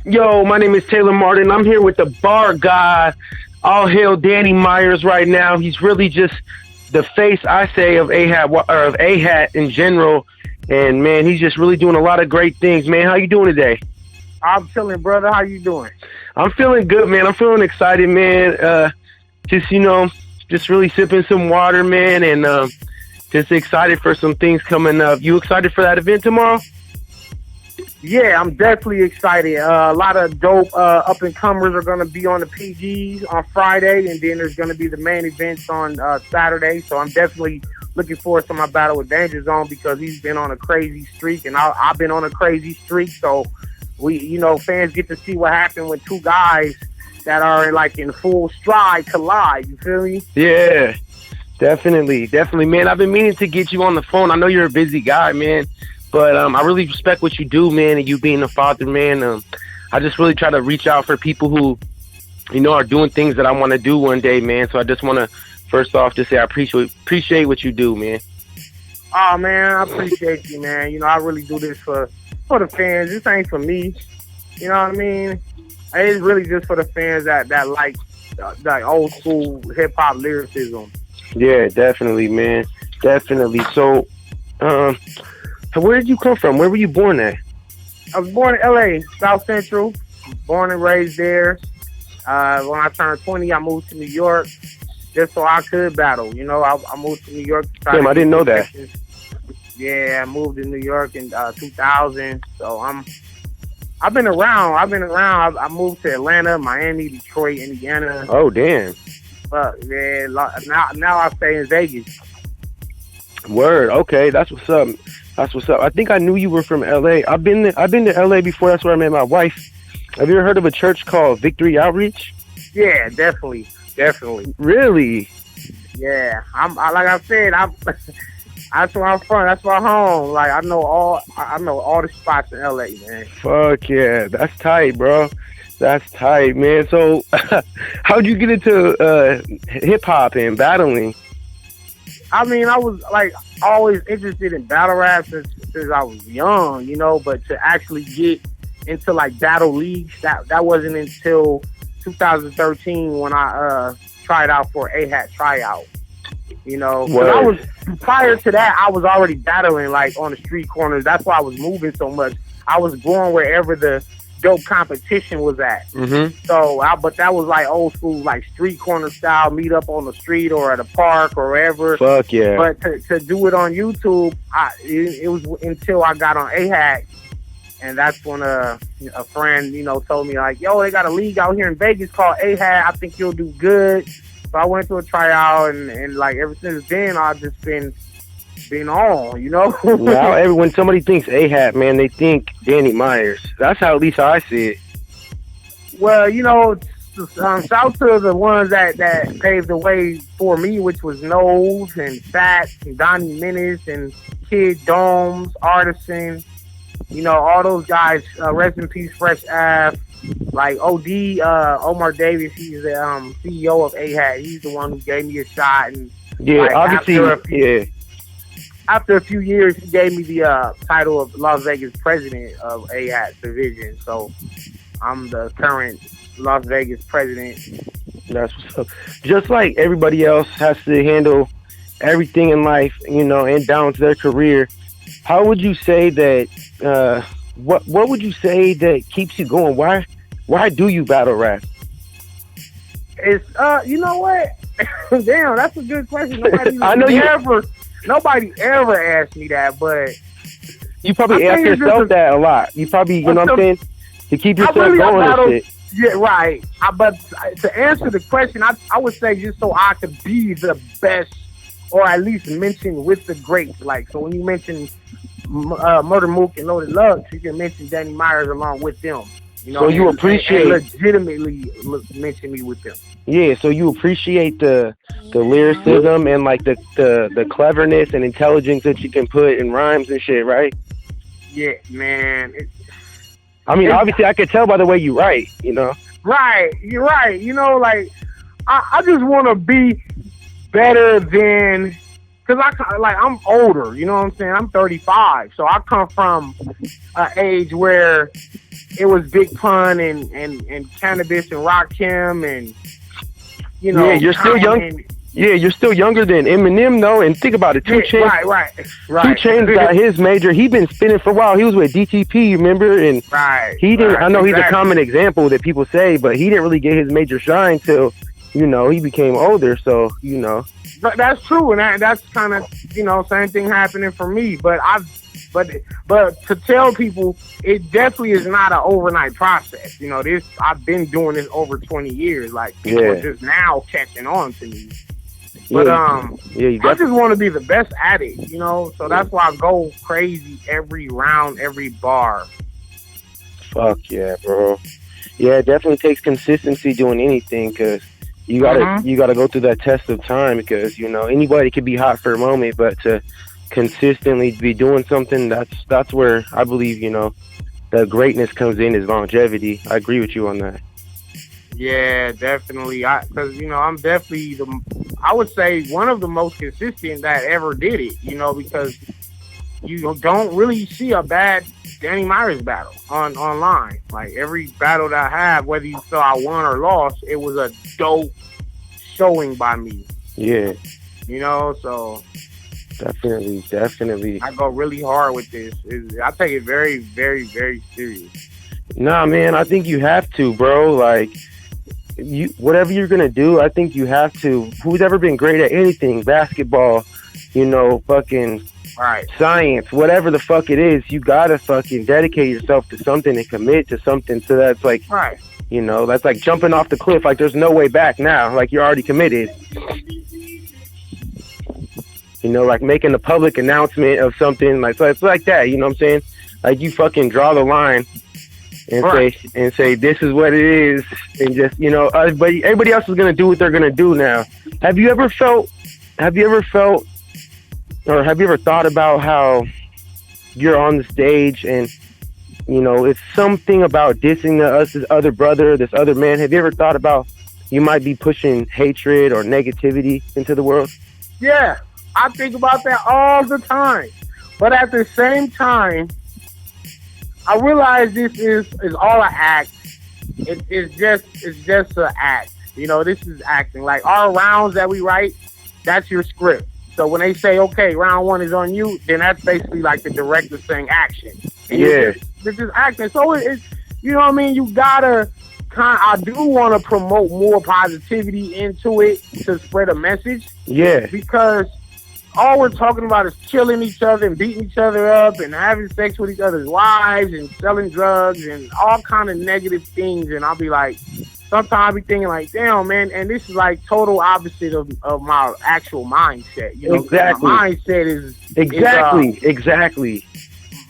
Yo, my name is Taylor Martin. I'm here with the bar guy. All hail Danny Myers right now. He's really just the face, I say, of AHAT in general. And man, he's just really doing a lot of great things. Man, how you doing today? I'm chilling, brother. How you doing? I'm feeling good, man. I'm feeling excited, man. Just really sipping some water, man, and just excited for some things coming up. You excited for that event tomorrow? Yeah, I'm definitely excited. A lot of dope up-and-comers are going to be on the PGs on Friday, and then there's going to be the main events on Saturday. So I'm definitely looking forward to my battle with Danger Zone because he's been on a crazy streak, and I've been on a crazy streak. So fans get to see what happened when two guys that are in full stride collide. You feel me? Yeah, definitely, man. I've been meaning to get you on the phone. I know you're a busy guy, man. But I really respect what you do, man, and you being a father, man. I just really try to reach out for people who, are doing things that I want to do one day, man. So I just want to, first off, just say I appreciate what you do, man. Oh, man, I appreciate you, man. I really do this for the fans. This ain't for me. You know what I mean? It's really just for the fans that like old school hip-hop lyricism. Yeah, definitely, man. Definitely. So, where did you come from? Where were you born at? I was born in L.A., South Central. Born and raised there. When I turned 20, I moved to New York just so I could battle. I moved to New York. Damn, I didn't know that. Yeah, I moved to New York in 2000. So I've been around. I moved to Atlanta, Miami, Detroit, Indiana. Oh, damn. But yeah, now I stay in Vegas. Word. Okay, that's what's up. I think I knew you were from L.A. I've been to L.A. before. That's where I met my wife. Have you ever heard of a church called Victory Outreach? Yeah, definitely. Really? Yeah, like I said, that's where I'm from. That's my home. Like I know all the spots in LA, man. Fuck yeah, that's tight, bro. That's tight, man. So, how'd you get into hip hop and battling? I mean, I was always interested in battle rap since I was young, but to actually get into battle leagues, that wasn't until 2013 when I tried out for AHAT tryout. I was, prior to that, I was already battling on the street corners. That's why I was moving so much. I was going wherever the dope competition was at. Mm-hmm. So, but that was old school, street corner style, meet up on the street or at a park or wherever. Fuck yeah. But to do it on YouTube, it was until I got on AHAT, and that's when a friend, told me yo, they got a league out here in Vegas called AHAT. I think you'll do good. So I went to a tryout, and ever since then, I've just been on, Now, when somebody thinks AHAT, man, they think Danny Myers. That's how, at least how I see it. Well, shout to the ones that paved the way for me, which was Nose and Fat and Donnie Menace and Kid Domes, Artisan, all those guys. Rest in peace, Fresh Ave. OD, Omar Davis, he's the CEO of AHAT. He's the one who gave me a shot. And yeah, obviously, after a few years, he gave me the title of Las Vegas president of AHAT division. So I'm the current Las Vegas president. That's what's up. Just like everybody else has to handle everything in life, and down to their career, how would you say that, what would you say that keeps you going? Why do you battle rap? It's, you know what? Damn, that's a good question. Nobody ever asked me that, but you probably ask yourself that a lot. You probably, you know what I'm saying, to keep yourself going and shit. Yeah, right. But to answer the question, I would say just so I could be the best, or at least mention with the greats. So when you mention Murder Mook and Loaded Lux, you can mention Danny Myers along with them. So you appreciate and legitimately mention me with them. Yeah, so you appreciate the lyricism and the cleverness and intelligence that you can put in rhymes and shit, right? Yeah, man. Obviously, I could tell by the way you write, Right, you're right. I just want to be better than Cause I'm older, you know what I'm saying? I'm 35, so I come from an age where it was Big Pun and Cannabis and Rakim and yeah, you're still young. Yeah, you're still younger than Eminem, though. And think about it, 2 Chainz. Right. 2 Chainz got his major. He been spinning for a while. He was with DTP, remember? And he didn't. I know he's a common example that people say, but he didn't really get his major shine till he became older. So But that's true, and that's kind of same thing happening for me. But But to tell people, it definitely is not an overnight process. I've been doing this over 20 years. Like people are just now catching on to me. But I just want to be the best at it, So that's why I go crazy every round, every bar. Fuck yeah, bro. Yeah, it definitely takes consistency doing anything, because you gotta go through that test of time, because anybody could be hot for a moment, but to consistently be doing something, that's where I believe the greatness comes in, is longevity. I agree with you on that. Yeah, definitely. Because I'm definitely I would say one of the most consistent that ever did it. Because you don't really see a bad Danny Myers battle online. Like every battle that I have, whether you saw I won or lost, it was a dope showing by me. Yeah. So definitely. I go really hard with this. I take it very, very, very serious. Nah, man, I think you have to, bro. Like, whatever you're gonna do, I think you have to. Who's ever been great at anything, basketball, fucking science, whatever the fuck it is, you gotta fucking dedicate yourself to something and commit to something. So that's like, that's like jumping off the cliff. Like, there's no way back now. Like, you're already committed. Like making a public announcement of something, like, so it's like that. You know what I'm saying? Like, you fucking draw the line and say this is what it is, and just everybody else is gonna do what they're gonna do now. Have you ever felt, or have you ever thought about how you're on the stage and it's something about dissing us, this other brother, this other man? Have you ever thought about you might be pushing hatred or negativity into the world? Yeah, I think about that all the time, but at the same time, I realize this is all an act. It's just an act. This is acting. Like our rounds that we write, that's your script. So when they say, okay, round 1 is on you, then that's basically like the director saying action. And this is acting. So it's you know what I mean? You gotta I do want to promote more positivity into it to spread a message. Yeah. Because all we're talking about is killing each other and beating each other up and having sex with each other's wives and selling drugs and all kind of negative things. And I'll be like, sometimes I'll be thinking like, damn, man, and this is like total opposite of my actual mindset. Exactly. My mindset is exactly.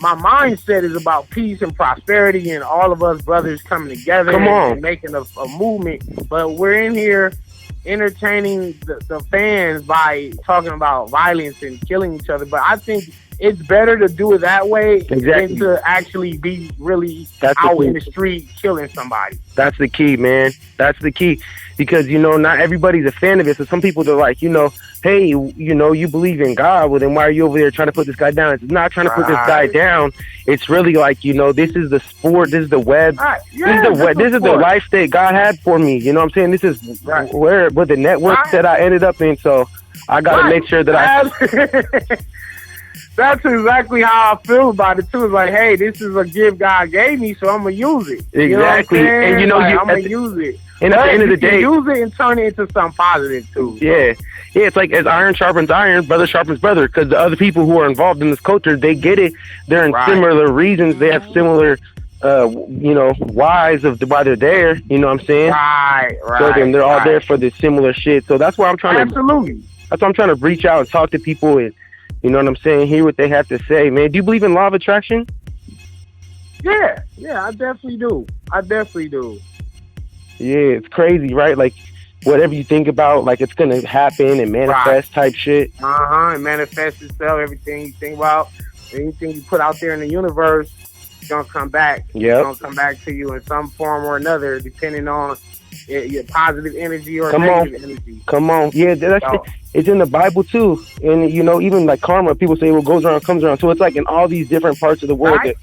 My mindset is about peace and prosperity and all of us brothers coming together and making a movement. But we're in here entertaining the fans by talking about violence and killing each other. But I think it's better to do it that way than to actually be really out in the street killing somebody. That's the key, man. That's the key. Because, not everybody's a fan of it. So some people are like, hey, you believe in God. Well, then why are you over there trying to put this guy down? It's not trying to put this guy down. It's really like, this is the sport. This is the web. This is the life that God had for me. You know what I'm saying? This is where the network that I ended up in. So I got to make sure that That's exactly how I feel about it too. It's like, hey, this is a gift God gave me, so I'm gonna use it. Exactly, and I'm gonna use it. And at the end of the day, use it and turn it into something positive too. Yeah, it's like as iron sharpens iron, brother sharpens brother. Because the other people who are involved in this culture, they get it. They're in similar reasons. They have similar, whys of why they're there. You know what I'm saying? Right. So then they're all there for this similar shit. So that's why I'm trying to. That's why I'm trying to reach out and talk to people and. You know what I'm saying? Hear what they have to say, man. Do you believe in law of attraction? Yeah, I definitely do. Yeah, it's crazy, right? Like, whatever you think about, like, it's going to happen and manifest type shit. It manifests itself. Everything you think about, anything you put out there in the universe, it's going to come back. Yeah. It's going to come back to you in some form or another, depending on your positive energy or Come negative on. energy. Come on. Yeah, it's in the Bible too. And you know, even like karma, people say what goes around comes around. So it's like in all these different parts of the world. Right?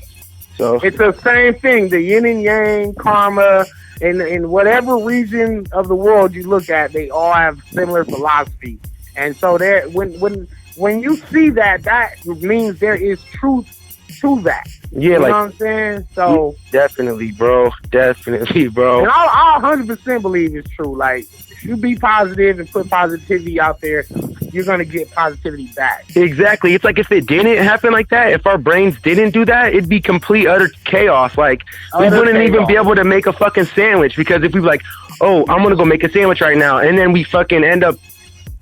So It's the same thing, the yin and yang, karma, and in whatever region of the world you look at, they all have similar philosophy. And so there, when you see that, that means there is truth to that. yeah, You like know what I'm saying? So, definitely, bro. Definitely, bro. and I 100% believe it's true. Like, if you be positive and put positivity out there, you're gonna get positivity back. Exactly. It's like if it didn't happen like that, if our brains didn't do that, it'd be complete utter chaos. Like we Utter wouldn't even chaos. be able to make a fucking sandwich because if we were like, oh, I'm gonna go make a sandwich right now, and then we fucking end up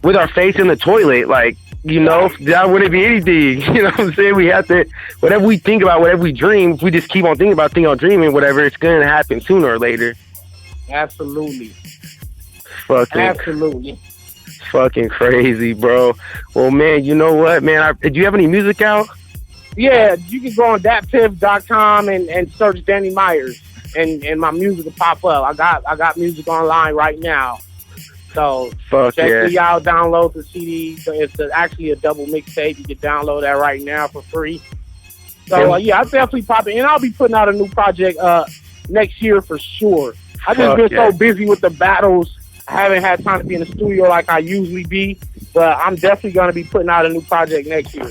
with our face in the toilet, like, you know, that wouldn't be anything. You know what I'm saying? We have to, whatever we think about, whatever we dream, if we just keep on thinking about, dreaming, whatever, it's gonna happen sooner or later. Absolutely. Fucking Absolutely. fucking crazy, bro. Well, man, you know what, man? Do you have any music out? Yeah, you can go on datpiff.com and search Danny Myers, and my music will pop up. I got music online right now. So Fuck check yeah. it out, download the CD. So it's actually a double mixtape. You can download that right now for free. So yeah, I'll definitely pop it. And I'll be putting out a new project next year for sure. I just been so busy with the battles. I haven't had time to be in the studio like I usually be. But I'm definitely going to be putting out a new project next year.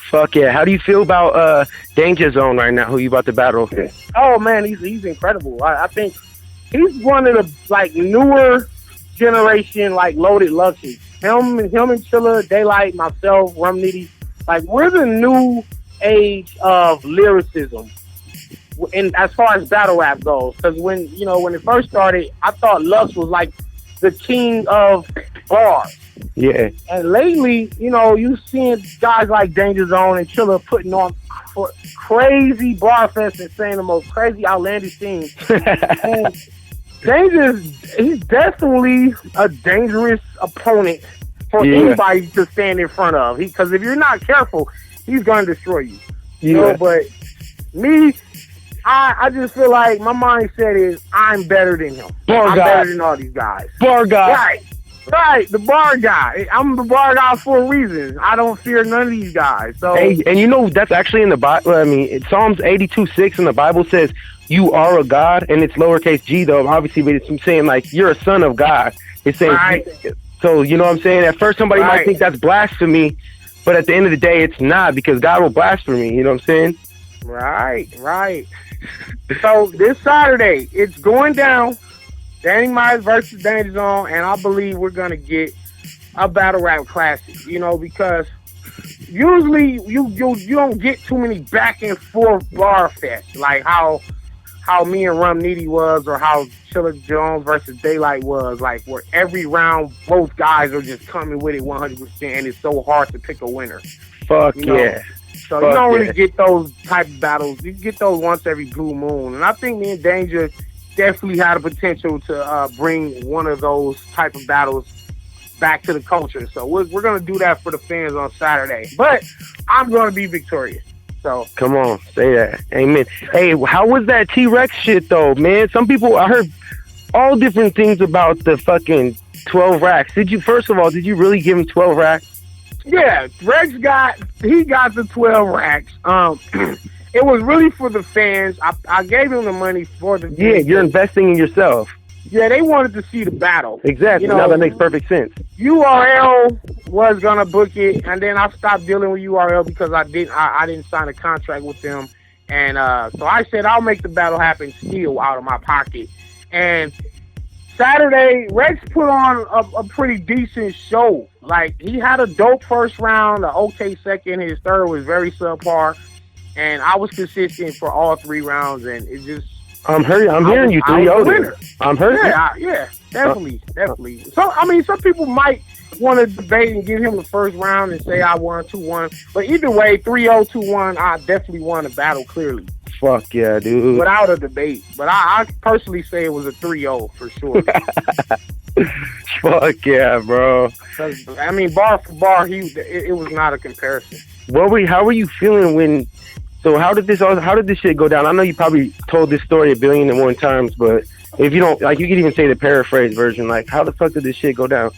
Fuck yeah. How do you feel about Danger Zone right now? Who you about to battle? Oh, man, he's incredible. I think he's one of the, like, newer generation, like, Loaded Luxury. Him and Chilla, Daylight, myself, Rum Nitty, like, we're the new age of lyricism. And as far as battle rap goes, because when it first started, I thought Lux was like the king of bars. Yeah. And lately, you seeing guys like Danger Zone and Chilla putting on crazy bar fests and saying the most crazy, outlandish things. And he's definitely a dangerous opponent for anybody to stand in front of. Because if you're not careful, he's going to destroy you. You know, but me, I just feel like my mindset is I'm better than him. I'm better than all these guys. Bar guy. Right, the bar guy. I'm the bar guy for a reason. I don't fear none of these guys. So, hey, and that's actually in the Bible. I mean, Psalms 82:6 in the Bible says, you are a God, and it's lowercase g, though, obviously, but it's saying, like, you're a son of God. It's saying, so, you know what I'm saying? At first, somebody might think that's blasphemy, but at the end of the day, it's not, because God will blaspheme me, you know what I'm saying? Right. So, this Saturday, it's going down. Danny Myers versus Danger Zone, and I believe we're going to get a battle rap classic, because usually you don't get too many back and forth bar fests, like how me and Rum Nitty was, or how Chilla Jones versus Daylight was, like where every round both guys are just coming with it 100%, and it's so hard to pick a winner. Fuck yeah. So you don't really get those type of battles. You get those once every blue moon, and I think me and Danger definitely had a potential to bring one of those type of battles back to the culture. So we're going to do that for the fans on Saturday. But I'm going to be victorious. So come on, say that. Amen. Hey, how was that T-Rex shit, though, man? Some people, I heard all different things about the fucking 12 racks. Did you really give him 12 racks? Yeah, Rex got the 12 racks. It was really for the fans. I gave him the money for the fans. Yeah, you're investing in yourself. Yeah, they wanted to see the battle. Exactly. Now that makes perfect sense. URL was gonna book it, and then I stopped dealing with URL because I didn't sign a contract with them, and so I said I'll make the battle happen still out of my pocket. And Saturday, Rex put on a pretty decent show. Like, he had a dope first round, an okay second. His third was very subpar. And I was consistent for all 3 rounds, and it just... I'm hearing you 3-0. I'm hearing Yeah, definitely. So, I mean, some people might want to debate and give him the first round and say I won 2-1. But either way, 3-0, 2-1, I definitely won the battle clearly. Fuck yeah, dude. Without a debate. But I personally say it was a 3-0 for sure. Fuck yeah, bro. I mean, bar for bar, it was not a comparison. How were you feeling when... So how did this shit go down? I know you probably told this story 1 billion and 1 times, but If you don't, like, you can even say the paraphrase version. Like, how the fuck did this shit go down?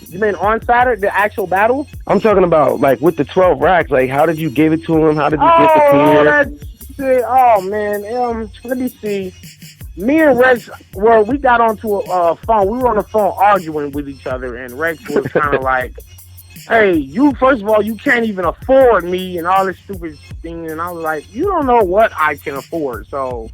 You mean on Saturday, the actual battle? I'm talking about, like, with the 12 racks. Like, how did you give it to him? How did you Oh, disappear? that's it. Oh man. Let me see. Me and Rex, well, we got onto a phone. We were on the phone arguing with each other, and Rex was kind of like, "Hey, you first of all, you can't even afford me, and all this stupid thing." And I was like, "You don't know what I can afford, so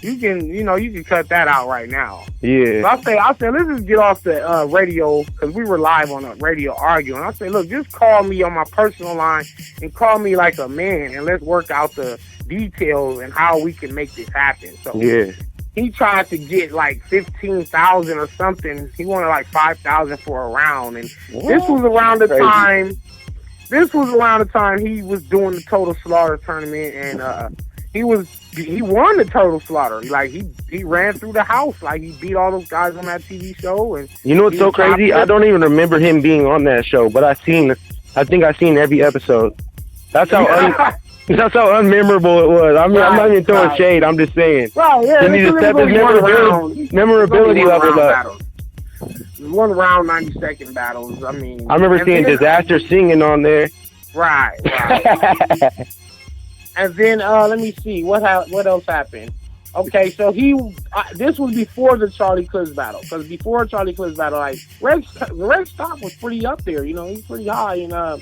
you can cut that out right now." Yeah. So I said, let's just get off the radio because we were live on the radio arguing. I said, look, just call me on my personal line and call me like a man, and let's work out the details and how we can make this happen. So Yeah. he tried to get like 15,000 or something. He wanted like 5,000 for a round, and this was around the time. This was around the time he was doing the Total Slaughter tournament, and he won the Total Slaughter. Like he ran through the house, like he beat all those guys on that TV show. And you know what's so crazy? I don't even remember him being on that show, but I think I seen every episode. That's how that's how unmemorable it was. I mean, I'm not even throwing shade. I'm just saying. Well, yeah, he needs to step his memorability levels up. 1 round, 90-second battles. I mean, I remember seeing Disaster singing on there. Right. And then let me see what else happened. Okay, so this was before the Charlie Clips battle, because before Charlie Clips battle, like Rex stock was pretty up there. You know, he's pretty high, and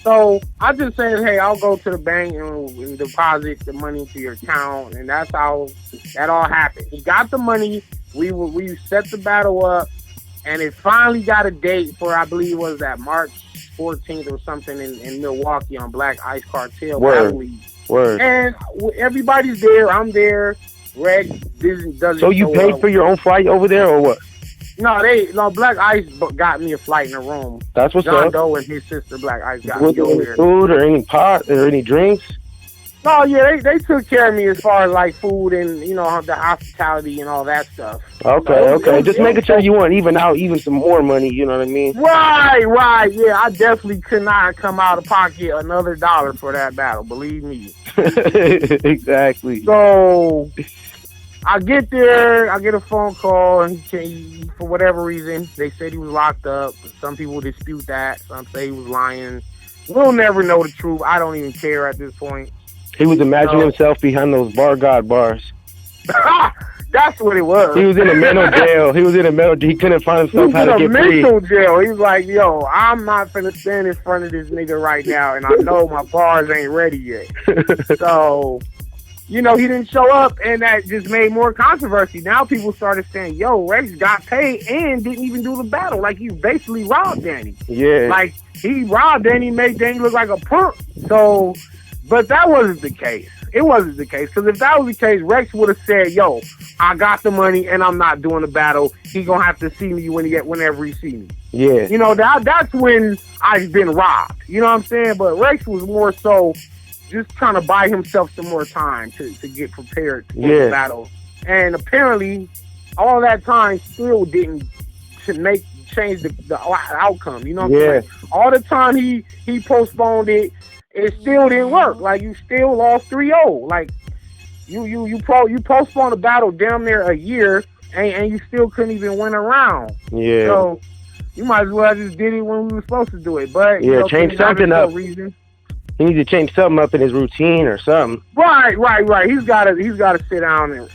so I just said, hey, I'll go to the bank and deposit the money into your account, and that's how that all happened. He got the money. We set the battle up, and it finally got a date for, I believe, was that March 14th or something in Milwaukee on Black Ice Cartel. Word. And everybody's there. I'm there. Rex doesn't. So you paid for your own flight over there, or what? No, Black Ice got me a flight in a room. That's what's John up. Doe and his sister Black Ice got me over there. Food or any pot or any drinks? No, yeah, they took care of me as far as like food and the hospitality and all that stuff. Okay. Just making sure you weren't even some more money. You know what I mean? Right. Yeah, I definitely could not come out of pocket another $1 for that battle. Believe me. Exactly. So I get there, I get a phone call, and for whatever reason, they said he was locked up. Some people dispute that. Some say he was lying. We'll never know the truth. I don't even care at this point. He was imagining himself behind those Bar God bars. That's what it was. He was in a mental jail. He couldn't find himself how to get free. He was in a mental jail. He was like, yo, I'm not finna stand in front of this nigga right now, and I know my bars ain't ready yet. So, he didn't show up, and that just made more controversy. Now people started saying, yo, Rex got paid and didn't even do the battle. Like, he basically robbed Danny. Yeah. Like, he robbed Danny, made Danny look like a punk. So, but that wasn't the case. It wasn't the case. Because if that was the case, Rex would have said, yo, I got the money and I'm not doing the battle. He going to have to see me whenever he see me. Yeah. That's when I've been robbed. You know what I'm saying? But Rex was more so just trying to buy himself some more time to get prepared for the battle. And apparently, all that time still didn't change the outcome. You know what I'm saying? All the time he postponed it, it still didn't work. Like, you still lost 3-0. Like, you postponed the battle damn near a year, and you still couldn't even win a round. Yeah. So you might as well just did it when we were supposed to do it. But change something up. He needs to change something up in his routine or something. Right. He's got to sit down and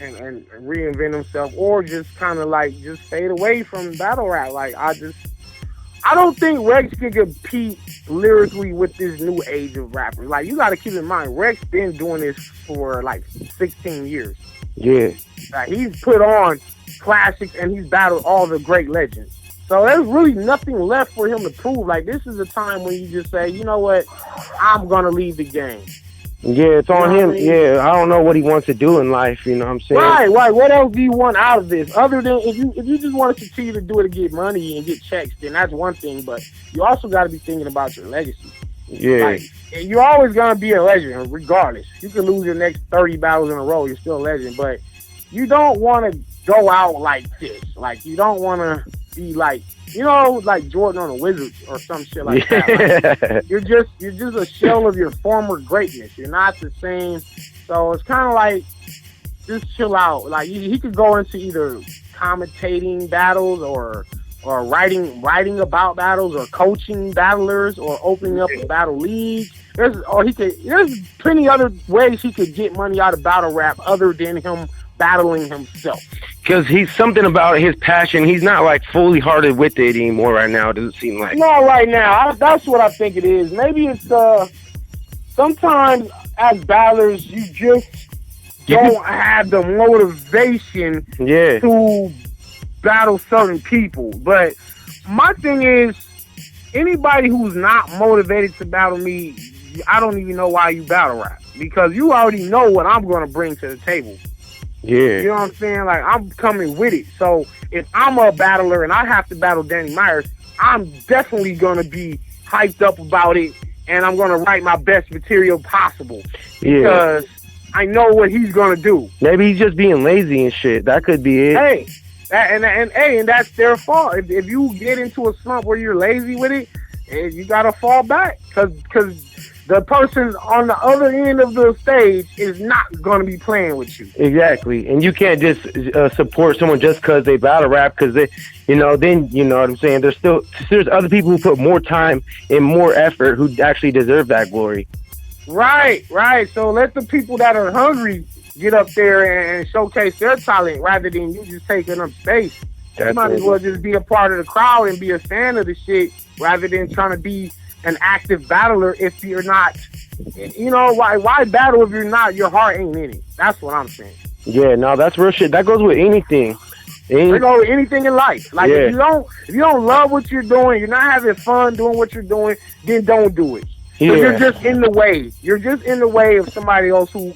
reinvent himself, or just kind of like just fade away from battle rap. Like, I don't think Rex can compete lyrically with this new age of rappers. Like, you got to keep in mind, Rex been doing this for like 16 years. Yeah. Like, he's put on classics and he's battled all the great legends. So there's really nothing left for him to prove. Like, this is a time when you just say, you know what, I'm going to leave the game. Yeah, it's on him. I mean? Yeah, I don't know what he wants to do in life, you know what I'm saying? Right. What else do you want out of this? Other than, if you just want to continue to do it to get money and get checks, then that's one thing. But you also got to be thinking about your legacy. Yeah. Like, you're always going to be a legend, regardless. You can lose your next 30 battles in a row, you're still a legend. But you don't want to go out like this. Like, you don't want to be like, like Jordan on the Wizards or some shit like that. Like, you're just a shell of your former greatness. You're not the same. So it's kind of like, just chill out. Like he could go into either commentating battles or writing about battles or coaching battlers or opening up a battle league. There's plenty other ways he could get money out of battle rap other than him battling himself. Because he's something about his passion. He's not like fully hearted with it anymore right now. It doesn't seem like. No, right now. That's what I think it is. Maybe it's sometimes as battlers you just don't have the motivation to battle certain people. But my thing is, anybody who's not motivated to battle me, I don't even know why you battle rap, because you already know what I'm going to bring to the table. Yeah. You know what I'm saying? Like, I'm coming with it. So if I'm a battler and I have to battle Danny Myers, I'm definitely going to be hyped up about it, and I'm going to write my best material possible. Yeah. Because I know what he's going to do. Maybe he's just being lazy and shit. That could be it. Hey, and that's their fault. If you get into a slump where you're lazy with it, you got to fall back, because the person on the other end of the stage is not going to be playing with you. Exactly. And you can't just support someone just because they battle rap, because they, then, you know what I'm saying? There's other people who put more time and more effort who actually deserve that glory. Right. So let the people that are hungry get up there and showcase their talent rather than you just taking up space. You might as well just be a part of the crowd and be a fan of the shit rather than trying to be an active battler if you're not. Why battle if your heart ain't in it? That's what I'm saying. Yeah, no, that's real shit. That goes with anything. That goes with anything in life. Like, if you don't love what you're doing, you're not having fun doing what you're doing, then don't do it. Yeah. You're just in the way. You're just in the way of somebody else who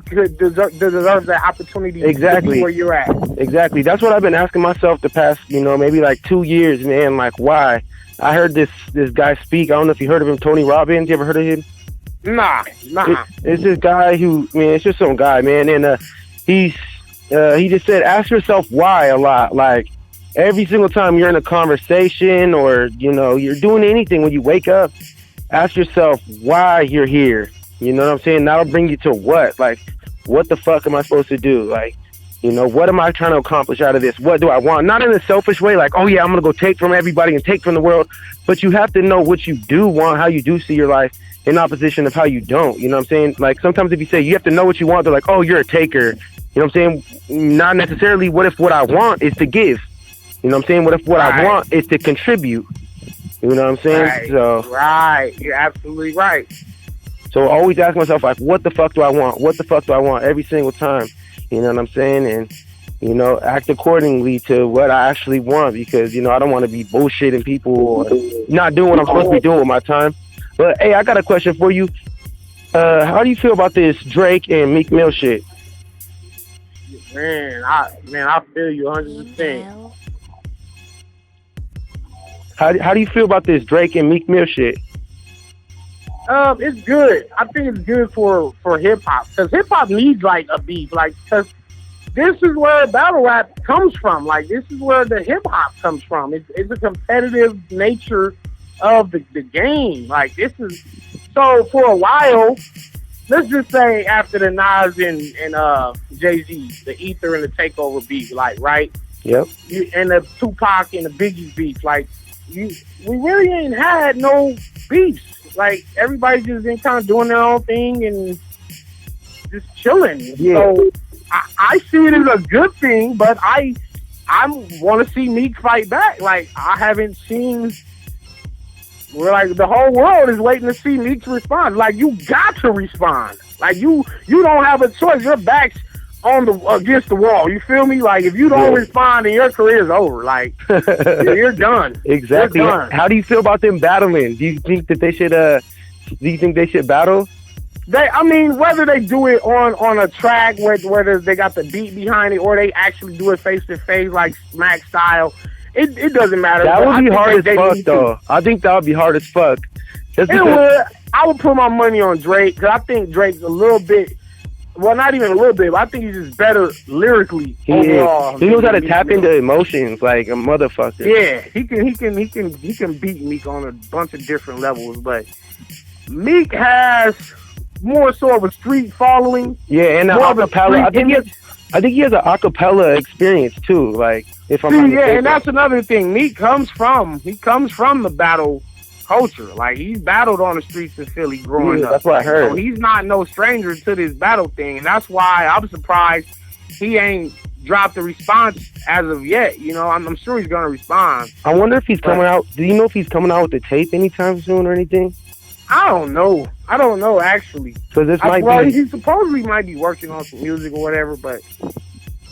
could deserve that opportunity to be where you're at. Exactly. That's what I've been asking myself the past, maybe like 2 years, man. Like, why? I heard this guy speak. I don't know if you heard of him, Tony Robbins. You ever heard of him? Nah. It's this guy who, man, it's just some guy, man. And he just said, ask yourself why a lot. Like, every single time you're in a conversation or, you're doing anything, when you wake up, ask yourself why you're here. You know what I'm saying? That'll bring you to what? Like, what the fuck am I supposed to do? Like, what am I trying to accomplish out of this? What do I want? Not in a selfish way, like, oh yeah, I'm going to go take from everybody and take from the world. But you have to know what you do want, how you do see your life, in opposition of how you don't. You know what I'm saying? Like, sometimes if you say you have to know what you want, they're like, oh, you're a taker. You know what I'm saying? Not necessarily. What if what I want is to give? You know what I'm saying? What if what I want is to contribute? You know what I'm saying? Right. You're absolutely right. So always ask myself, like, what the fuck do I want? What the fuck do I want every single time? You know what I'm saying? And, act accordingly to what I actually want, because, I don't want to be bullshitting people or not doing what I'm supposed to be doing with my time. But, hey, I got a question for you. How do you feel about this Drake and Meek Mill shit? Man, I feel you 100%. How do you feel about this Drake and Meek Mill shit? It's good. I think it's good for hip hop, because hip hop needs like a beef, like, because this is where battle rap comes from. Like, this is where the hip hop comes from. It's a competitive nature of the game. Like, this is so for a while. Let's just say after the Nas and Jay-Z, the Ether and the Takeover beef, like, right? Yep. And the Tupac and the Biggie beef, like, we really ain't had no beefs. Like, everybody's just been kind of doing their own thing and just chilling. Yeah. So I see it as a good thing, but I want to see Meek fight back. Like, I haven't seen. We're like, the whole world is waiting to see Meek respond. Like, you got to respond. Like, you don't have a choice. Your back's against the wall. You feel me? Like, if you don't respond, then your career's over. Like, you're done. Exactly. You're done. How do you feel about them battling? Do you think that they should? Do you think they should battle? Whether they do it on a track whether they got the beat behind it or they actually do it face to face like Smack style, it doesn't matter. That would be hard as fuck, though. I think that would be hard as fuck. I would put my money on Drake, because I think Drake's a little bit. Well, not even a little bit, but I think he's just better lyrically overall. He knows how to tap into emotions like a motherfucker. Yeah, he can beat Meek on a bunch of different levels, but Meek has more so of a street following. Yeah, and acapella. I think he has an acapella experience too. Like, if I'm not mistaken. Yeah, and that's another thing. Meek comes from the battle culture. Like, he's battled on the streets of Philly growing up. That's what I heard. So he's not no stranger to this battle thing, and that's why I'm surprised he ain't dropped a response as of yet. You know, I'm sure he's gonna respond. I wonder if he's coming out. Do you know if he's coming out with the tape anytime soon or anything? I don't know actually. So this he supposedly might be working on some music or whatever, but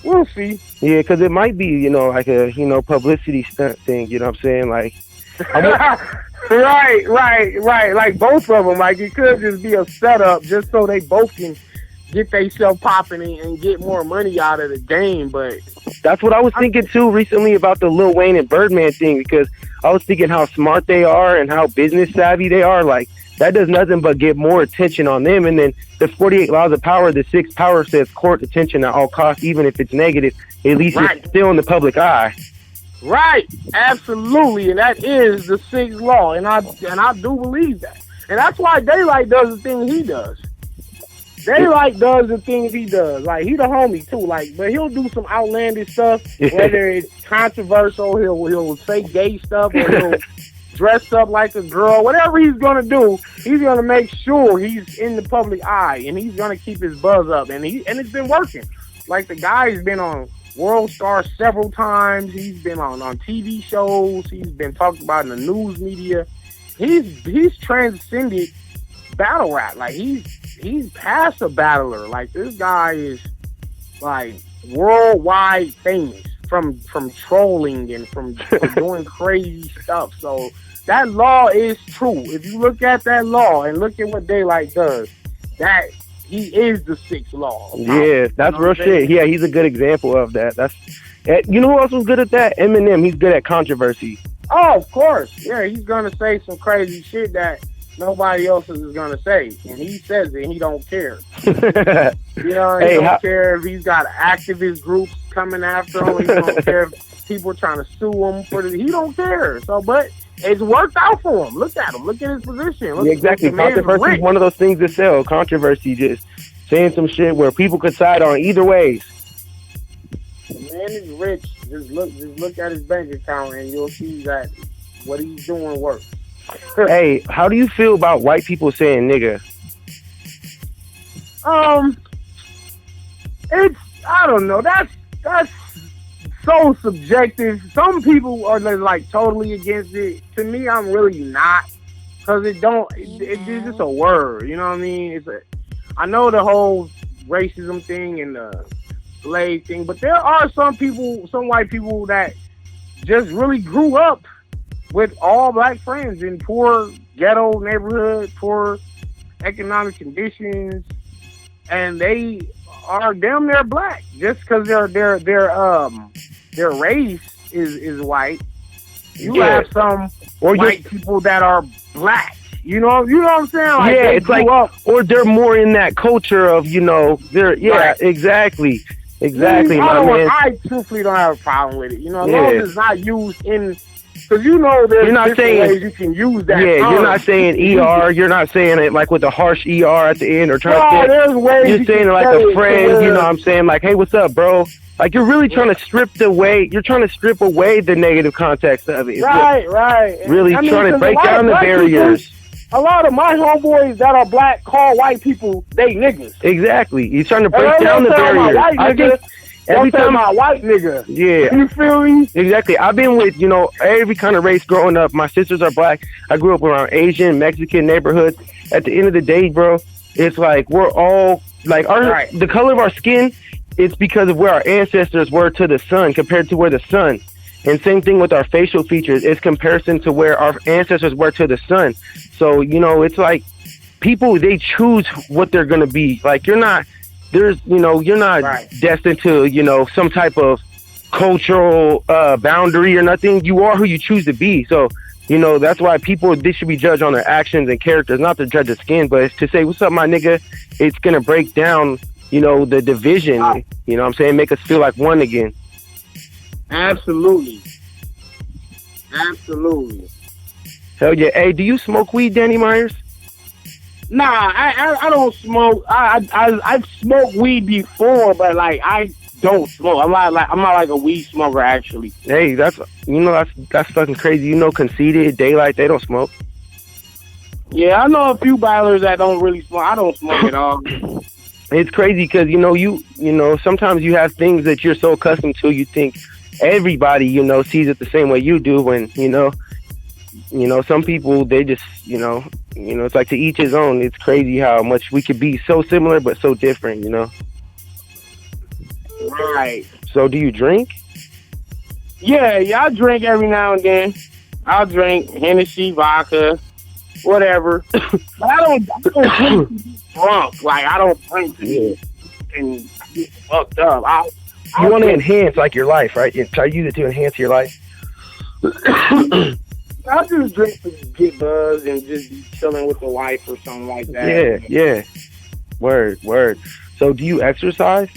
we'll see. Yeah, because it might be, you know, like a, you know, publicity stunt thing. You know what I'm saying? Like, right. Like both of them. Like, it could just be a setup just so they both can get themselves popping and get more money out of the game. But that's what I was thinking too recently about the Lil Wayne and Birdman thing, because I was thinking how smart they are and how business savvy they are. Like, that does nothing but get more attention on them. And then the 48 Laws of Power, the 6th power says court attention at all costs, even if it's negative. At least it's still in the public eye. Right, absolutely, and that is the 6th law, and I do believe that, and that's why Daylight does the thing he does. Daylight does the things he does. Like, he the homie too. Like, but he'll do some outlandish stuff, whether it's controversial. He'll say gay stuff, or he'll dress up like a girl. Whatever he's gonna do, he's gonna make sure he's in the public eye, and he's gonna keep his buzz up. And it's been working. Like, the guy's been on World Star several times. He's been on TV shows. He's been talked about in the news media. He's transcended battle rap. Like, he's past a battler. Like, this guy is like worldwide famous from trolling and from doing crazy stuff. So that law is true. If you look at that law and look at what Daylight does, that he is the 6th law. Yeah, that's real shit. Yeah, he's a good example of that. You know who else was good at that? Eminem. He's good at controversy. Oh, of course. Yeah, he's gonna say some crazy shit that nobody else is gonna say, and he says it, and he don't care. You know, he don't care if he's got activist groups coming after him. He don't care if people trying to sue him he don't care. So, but it's worked out for him. Look at him. Look at his position. Look, exactly. Controversy is one of those things that sell. Controversy, just saying some shit where people could side on either ways. The man is rich. Just look at his bank account, and you'll see that what he's doing works. Hey, how do you feel about white people saying nigga? I don't know. That's so subjective. Some people are like totally against it. To me, I'm really not, because it's just a word. You know what I mean? I know the whole racism thing and the slave thing, but there are some white people that just really grew up with all black friends in poor ghetto neighborhood, poor economic conditions, and they are damn near black just because their race is white. You have some white people that are black. You know what I'm saying? Like, yeah, it's like, or they're more in that culture of, you know, exactly. I truthfully don't have a problem with it. You know, as long as it's not used in. Because you know there's different ways you can use that. Yeah, you're not saying ER. You're not saying it like with a harsh ER at the end or trying to. There's ways you're saying it like a friend. You know what I'm saying? Like, hey, what's up, bro? Like, you're really trying to strip away the negative context of it. Right. Really trying to break down the barriers. A lot of my homeboys that are black call white people they niggas. Exactly. You're trying to break down the barriers. Every time my white nigga. Yeah. You feel me? Exactly. I've been with, you know, every kind of race growing up. My sisters are black. I grew up around Asian, Mexican neighborhoods. At the end of the day, bro, it's like we're all like the color of our skin, it's because of where our ancestors were to the sun compared to where the sun. And same thing with our facial features. It's comparison to where our ancestors were to the sun. So, you know, it's like people, they choose what they're going to be. Like, you're not destined to, you know, some type of cultural boundary or nothing. You are who you choose to be. So, you know, that's why they should be judged on their actions and characters, not to judge the skin, but it's to say, what's up, my nigga? It's going to break down, you know, the division, you know what I'm saying? Make us feel like one again. Absolutely. Hell yeah. Hey, do you smoke weed, Danny Myers? Nah, I don't smoke. I've smoked weed before, but like I don't smoke. I'm not like a weed smoker actually. Hey, that's fucking crazy. You know, Conceited, Daylight, they don't smoke. Yeah, I know a few ballers that don't really smoke. I don't smoke at all. It's crazy because sometimes you have things that you're so accustomed to, you think everybody sees it the same way you do. When some people, they just it's like to each his own. It's crazy how much we could be so similar but so different. Right. So do you drink? Yeah, I drink every now and then. I'll drink Hennessy, vodka, whatever. But I don't drink drunk. Like I don't drink and get fucked up. You want to enhance like your life, right? You try to use it to enhance your life. I just drink to get buzzed and just be chilling with the wife or something like that. Yeah. Word. So do you exercise?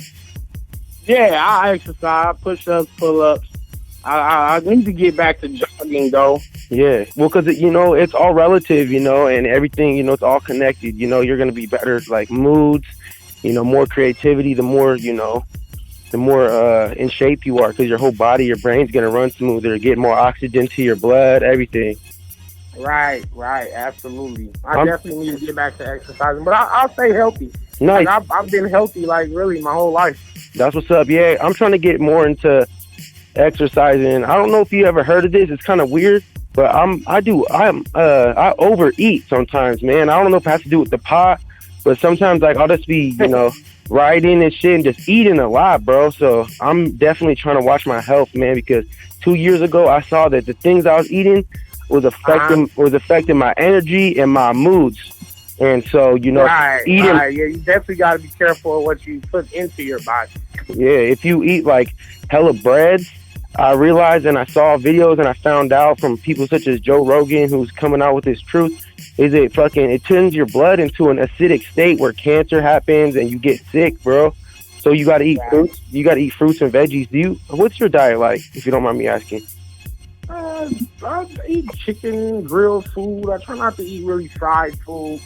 Yeah, I exercise, push-ups, pull-ups. I need to get back to jogging though. Yeah, well, because it's all relative, and everything, it's all connected. You're gonna be better, like moods, more creativity. The more in shape you are, because your whole body, your brain's gonna run smoother, get more oxygen to your blood, everything. Right, absolutely. I definitely need to get back to exercising, but I'll stay healthy. Nice. Like, I've been healthy, like really my whole life. That's what's up. Yeah, I'm trying to get more into exercising. I don't know if you ever heard of this. It's kind of weird, but I overeat sometimes, man. I don't know if it has to do with the pot, but sometimes like I'll just be, riding and shit and just eating a lot, bro. So I'm definitely trying to watch my health, man, because 2 years ago I saw that the things I was eating was affecting my energy and my moods. And so, eating. Right. Yeah, you definitely got to be careful of what you put into your body. Yeah, if you eat like hella breads, I realized, and I saw videos and I found out from people such as Joe Rogan, who's coming out with this truth, is it turns your blood into an acidic state where cancer happens and you get sick, bro. So you got to eat fruits. You got to eat fruits and veggies. What's your diet like, if you don't mind me asking? I eat chicken, grilled food. I try not to eat really fried food.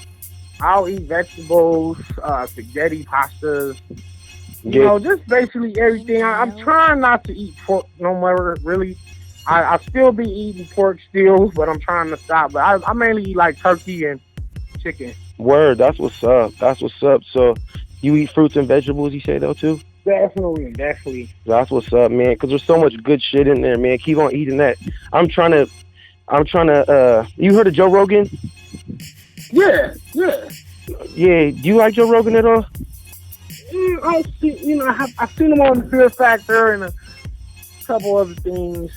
I'll eat vegetables, spaghetti, pastas. Just basically everything. I'm trying not to eat pork no more, really. I still be eating pork still, but I'm trying to stop. But I mainly eat like turkey and chicken. Word, that's what's up. So you eat fruits and vegetables, you say, though, too? Definitely. That's what's up, man, because there's so much good shit in there, man. Keep on eating that. I'm trying to, you heard of Joe Rogan? Yeah. Yeah, do you like Joe Rogan at all? I've seen him on Fear Factor and a couple other things.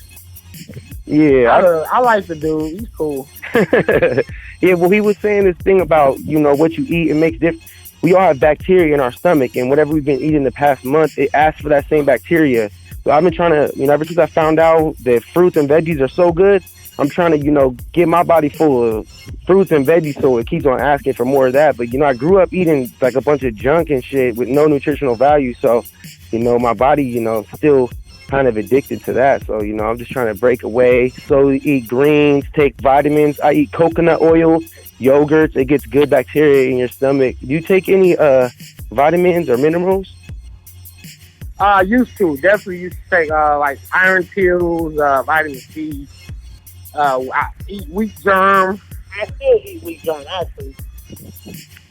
Yeah, I like the dude. He's cool. Yeah, well, he was saying this thing about what you eat. It makes difference. We all have bacteria in our stomach, and whatever we've been eating the past month, it asks for that same bacteria. So I've been trying to, ever since I found out that fruits and veggies are so good, I'm trying to, get my body full of fruits and veggies so it keeps on asking for more of that. But, I grew up eating like a bunch of junk and shit with no nutritional value. So, my body, still kind of addicted to that. So, I'm just trying to break away, slowly eat greens, take vitamins. I eat coconut oil, yogurts. It gets good bacteria in your stomach. Do you take any vitamins or minerals? Definitely used to take like iron pills, vitamin C. I eat wheat germ. I still eat wheat germ, actually.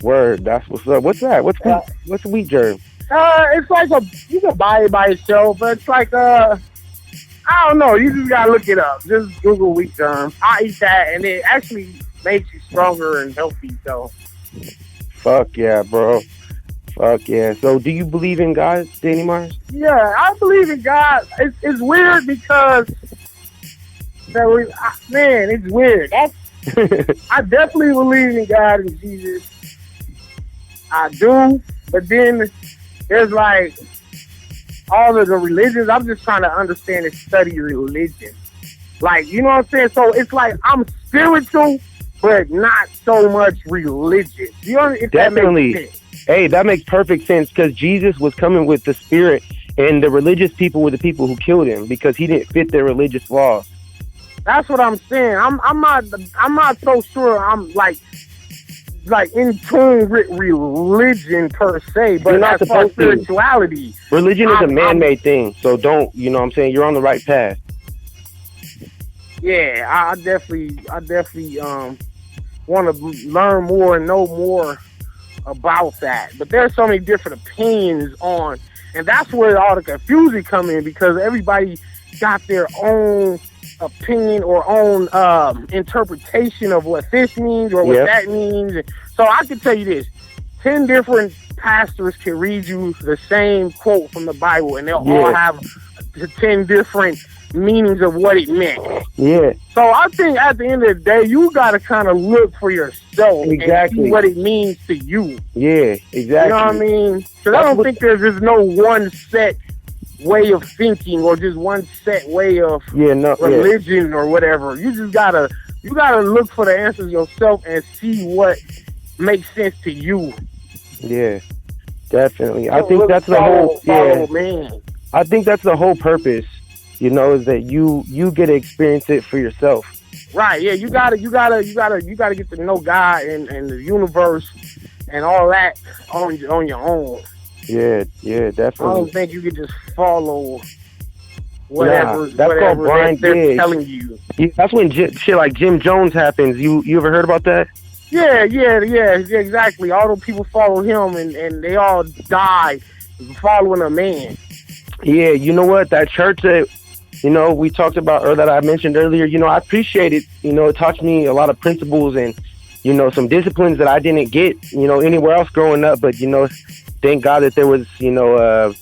Word, that's what's up. What's that? What's wheat germ? It's like you can buy it by itself, but it's like I don't know. You just gotta look it up. Just Google wheat germ. I eat that, and it actually makes you stronger and healthy. So. Fuck yeah, bro. Fuck yeah. So, do you believe in God, Danny Mars? Yeah, I believe in God. It's weird because. Man, it's weird. I definitely believe in God and Jesus. I do, but then there's like all of the religions. I'm just trying to understand and study religion. Like, you know what I'm saying? So it's like I'm spiritual, but not so much religious. You know, if definitely. That makes sense. Hey, that makes perfect sense because Jesus was coming with the spirit, and the religious people were the people who killed him because he didn't fit their religious laws. That's what I'm saying. I'm not so sure I'm like like in tune with religion per se, but You're not as far as supposed to. spirituality, Religion is a man-made thing, so don't, you know what I'm saying? You're on the right path. yeah, I definitely want to learn more and know more about that. But there's so many different opinions on, and that's where all the confusion come in, because everybody got their own opinion or own interpretation of what this means or what that means. So I can tell you this: 10 different pastors can read you the same quote from the Bible, and they'll all have 10 different meanings of what it meant. Yeah. So I think at the end of the day, you got to kind of look for yourself and see what it means to you. Yeah, exactly. You know what I mean? Because I don't think there's just no one set way of thinking or just one set way of religion or whatever. You just gotta look for the answers yourself and see what makes sense to you. Yeah, definitely. I think that's the whole man. I think that's the whole purpose, you know, is that you get to experience it for yourself. Right, yeah, you gotta get to know God and the universe and all that on your own. Yeah, definitely. I don't think you could just follow whatever they're telling you. Yeah, that's when shit like Jim Jones happens. You ever heard about that? Yeah, exactly. All those people follow him, and they all die following a man. Yeah, you know what? That church that, you know, we talked about, or that I mentioned earlier, you know, I appreciate it. You know, it taught me a lot of principles and, you know, some disciplines that I didn't get, you know, anywhere else growing up. But, you know, thank God that there was, you know,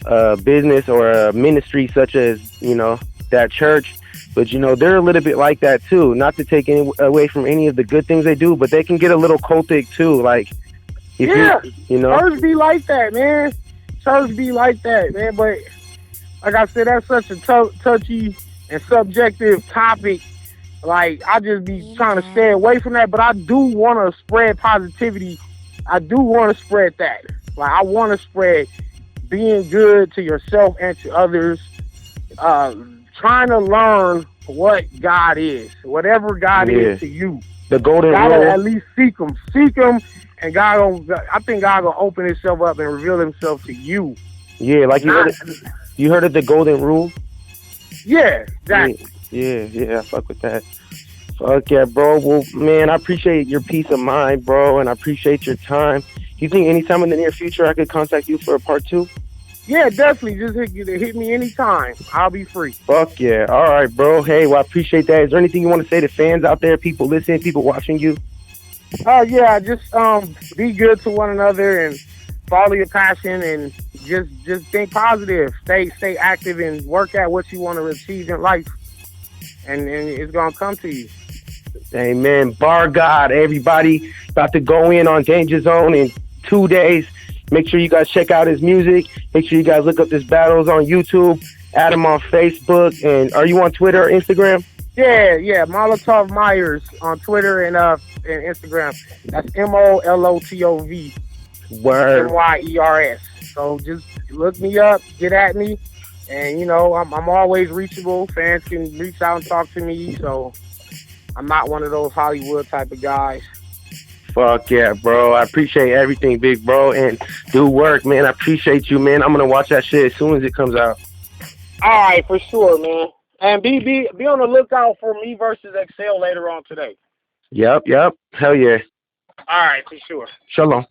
a business or a ministry such as, you know, that church. But, you know, they're a little bit like that, too. Not to take away from any of the good things they do, but they can get a little cultic, too. Like, if you know. Church be like that, man. Church be like that, man. But, like I said, that's such a touchy and subjective topic. Like, I just be trying to stay away from that. But I do want to spread positivity. I do want to spread that. Like, I want to spread being good to yourself and to others. Trying to learn what God is, whatever God is to you. The golden rule. Gotta at least seek Him, and I think God gonna open Himself up and reveal Himself to you. Yeah, like you heard of the golden rule? Yeah, exactly. Yeah, I fuck with that. Fuck yeah, bro. Well, man, I appreciate your peace of mind, bro, and I appreciate your time. You think anytime in the near future I could contact you for a part 2? Yeah, definitely. Just hit me anytime. I'll be free. Fuck yeah. All right, bro. Hey, well, I appreciate that. Is there anything you want to say to fans out there, people listening, people watching you? Yeah, just be good to one another and follow your passion and just think positive. Stay active and work at what you want to achieve in life. And it's going to come to you. Amen. Bar God, everybody. About to go in on Danger Zone in 2 days. Make sure you guys check out his music. Make sure you guys look up his battles on YouTube. Add him on Facebook. And are you on Twitter or Instagram? Yeah. Molotov Myers on Twitter and Instagram. That's MOLOTOV. Word. MYERS. So just look me up, get at me, and you know I'm always reachable. Fans can reach out and talk to me. So I'm not one of those Hollywood type of guys. Fuck yeah, bro. I appreciate everything, big bro. And do work, man. I appreciate you, man. I'm going to watch that shit as soon as it comes out. All right, for sure, man. And be on the lookout for me versus Excel later on today. Yep. Hell yeah. All right, for sure. Shalom.